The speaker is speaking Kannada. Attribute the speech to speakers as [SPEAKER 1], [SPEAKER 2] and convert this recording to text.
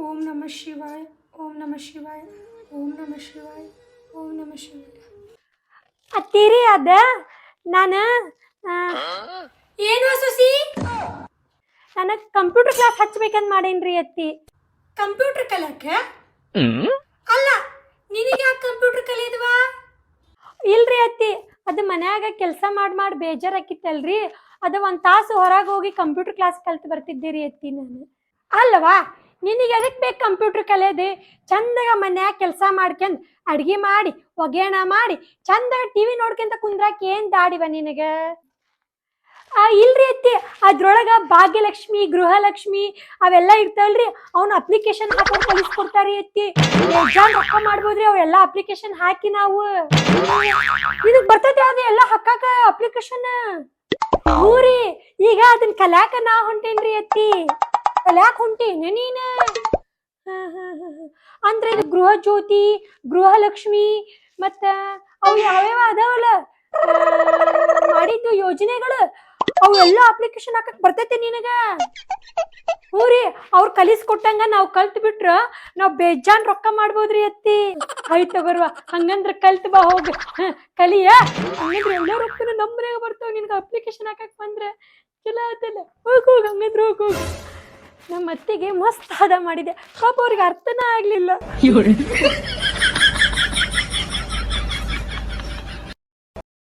[SPEAKER 1] ಓಂ ನಮಃ ಶಿವಾಯ ಓಂ ನಮಃ ಶಿವಾಯ ಓಂ ನಮಃ ಶಿವಾಯ ಓಂ ನಮಃ ಶಿವಾಯ.
[SPEAKER 2] ಅತ್ತೀರಿ ಅದ ನಾನು
[SPEAKER 1] ಏನು ಸೊಸಿ?
[SPEAKER 2] ನನಗೆ ಕಂಪ್ಯೂಟರ್ ಕ್ಲಾಸ್ ಹಚ್ಬೇಕಂತ ಮಾಡೇನ್ರಿ ಅತ್ತಿ.
[SPEAKER 1] ಕಂಪ್ಯೂಟರ್ ಕಲಿಯಕ್ಕೆ? ಅಲ್ಲ, ನಿನಗೆ ಯಾಕೆ ಕಂಪ್ಯೂಟರ್ ಕಲಿಯದ್ವಾ?
[SPEAKER 2] ಇಲ್ರಿ ಅತ್ತಿ, ಅದು ಮನ್ಯಾಗ ಕೆಲಸ ಮಾಡಿ ಬೇಜಾರಾಕಿತ್ತಲ್ರಿ, ಅದು ಒಂದು ತಾಸು ಹೊರಗೆ ಹೋಗಿ ಕಂಪ್ಯೂಟರ್ ಕ್ಲಾಸ್ ಕಲ್ತು ಬರ್ತಿದ್ದೀರಿ ಅತ್ತಿ ನಾನು. ಅಲ್ವಾ, ನಿನಗೆ ಎದಕ್ಕೆ ಬೇಕು ಕಂಪ್ಯೂಟರ್ ಕಲಿಯೋದು? ಚಂದಾಗ ಮನ್ಯಾಗ ಕೆಲಸ ಮಾಡ್ಕೊಂಡು ಅಡ್ಗೆ ಮಾಡಿ ಒಗ್ಯಾಣ ಮಾಡಿ ಚಂದಾಗ ಟಿವಿ ನೋಡ್ಕೊಂತ ಕುಂದ್ರಾಕ ಏನ್ ದಾಡಿವ ನಿನಗೆ? ಇಲ್ರಿ ಅತ್ತಿ, ಅದ್ರೊಳಗ ಭಾಗ್ಯಲಕ್ಷ್ಮಿ ಗೃಹಲಕ್ಷ್ಮಿ ಅವೆಲ್ಲ ಇರ್ತಾವಲ್ರಿ, ಅವ್ನ ಅಪ್ಲಿಕೇಶನ್ ಹಾಕೊಂಡು ಕಲಿಸ್ಕೊಡ್ತಾರಿ ಅತ್ತಿ. ಬೇಜಾನ್ ರೊಕ್ಕ ಮಾಡ್ಬೋದ್ರಿ ಅವೆಲ್ಲ ಅಪ್ಲಿಕೇಶನ್ ಹಾಕಿ. ನಾವು ಇದಕ್ ಬರ್ತೈತಿ ಅದ ಎಲ್ಲ ಹಾಕಾಕ ಅಪ್ಲಿಕೇಶನ್. ಹೂರಿ, ಈಗ ಅದನ್ನ ಕಲ್ಯಾಕ ನಾ ಹೊಂಟೇನ್ರಿ ಅತ್ತಿ. ಕಲ್ಯಾಕ್ ಹೊಂಟೇನ ನೀನ? ಅಂದ್ರೆ ಇದು ಗೃಹ ಜ್ಯೋತಿ, ಗೃಹಲಕ್ಷ್ಮಿ ಮತ್ತ ಅವು ಯಾವ್ಯಾವ ಅದಾವಲ್ಲ ಮಾಡಿದ್ದು ಯೋಜನೆಗಳು, ಅವು ಎಲ್ಲ ಅಪ್ಲಿಕೇಶನ್ ಹಾಕಕ್ ಬರ್ತೈತಿ ನಿನಗ? ಹೂರಿ, ಅವ್ರು ಕಲಿಸ್ಕೊಟ್ಟಂಗ ನಾವ್ ಕಲ್ತ್ ಬಿಟ್ರ ನಾವ್ ಬೇಜಾನ್ ರೊಕ್ಕ ಮಾಡ್ಬೋದ್ರಿ ಅತ್ತಿ. ಆಯ್ತು ತಗೋರ್ವ, ಹಂಗಂದ್ರ ಕಲ್ತ್ ಬಾ ಹೋಗ. ಕಲಿಯ ಹಂಗಂದ್ರ ಎಲ್ಲ ರೊಕ್ಕನ ನಮ್ಮ ಮನ್ಯಾಗ ಬರ್ತಾವ. ನಿನ್ಗ ಅಪ್ಲಿಕೇಶನ್ ಹಾಕಕ್ ಬಂದ್ರ ಚಲೋ ಆತಲ್ಲ. ಹೋಗ್ ಹಂಗಂದ್ರ ಹೋಗ್. ನಮ್ಮ ಅತ್ತಿಗೆ ಮಸ್ತ್ ಹದ ಮಾಡಿದೆ, ಪಾಪ ಅವ್ರಿಗೆ ಅರ್ಥನ ಆಗ್ಲಿಲ್ಲ.